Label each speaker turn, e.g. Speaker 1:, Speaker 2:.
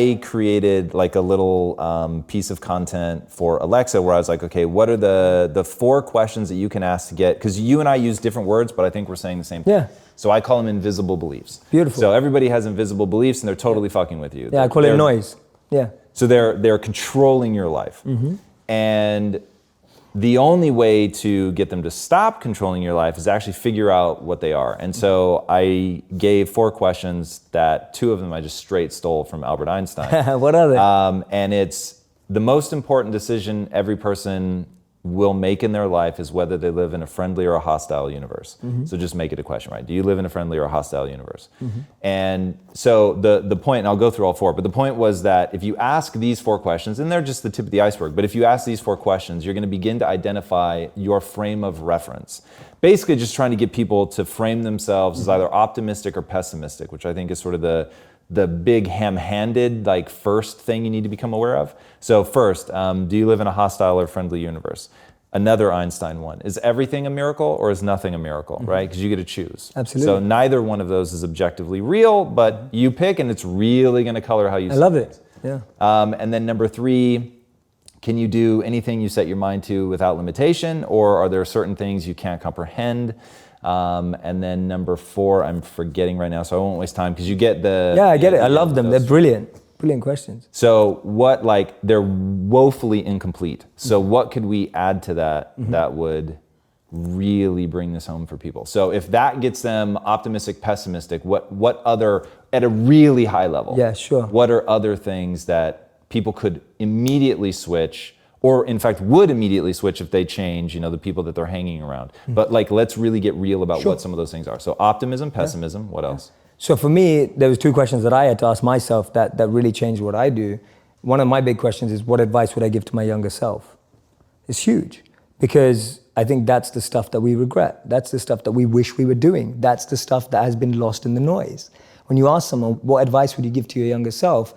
Speaker 1: I created like a little piece of content for Alexa where I was like, okay, what are the 4 questions that you can ask to get, because you and I use different words, but I think we're saying the same thing.
Speaker 2: Yeah.
Speaker 1: So I call them invisible beliefs.
Speaker 2: Beautiful.
Speaker 1: So everybody has invisible beliefs and they're totally fucking with you.
Speaker 2: Yeah, I call it noise. Yeah.
Speaker 1: So they're controlling your life. And the only way to get them to stop controlling your life is actually figure out what they are. And so I gave 4 questions that 2 of them I just straight stole from Albert Einstein.
Speaker 2: What are they?
Speaker 1: And it's the most important decision every person will make in their life is whether they live in a friendly or a hostile universe. So just make it a question, right? Do you live in a friendly or a hostile universe? And so the point, and I'll go through all 4, but the point was that if you ask these 4 questions, and they're just the tip of the iceberg, but if you ask these 4 questions, you're gonna begin to identify your frame of reference. Basically just trying to get people to frame themselves as either optimistic or pessimistic, which I think is sort of the big ham-handed like first thing you need to become aware of. So first, do you live in a hostile or friendly universe? Another Einstein one. Is everything a miracle or is nothing a miracle, right? Because you get to choose.
Speaker 2: Absolutely.
Speaker 1: So neither one of those is objectively real, but you pick and it's really gonna color how you see
Speaker 2: I love
Speaker 1: things.
Speaker 2: it, yeah.
Speaker 1: And then number 3, can you do anything you set your mind to without limitation, or are there certain things you can't comprehend? And then number 4, I'm forgetting right now, so I won't waste time because you get the...
Speaker 2: Yeah, I get it. I love them. They're brilliant. Brilliant questions.
Speaker 1: So what, like, they're woefully incomplete. So what could we add to that that would really bring this home for people? So if that gets them optimistic, pessimistic, what other, at a really high level,
Speaker 2: yeah, sure.
Speaker 1: what are other things that people could immediately switch, or in fact would immediately switch if they change, the people that they're hanging around. But like, let's really get real about what some of those things are. So optimism, pessimism, what else?
Speaker 2: So for me, there was 2 questions that I had to ask myself that really changed what I do. One of my big questions is, what advice would I give to my younger self? It's huge, because I think that's the stuff that we regret. That's the stuff that we wish we were doing. That's the stuff that has been lost in the noise. When you ask someone, what advice would you give to your younger self?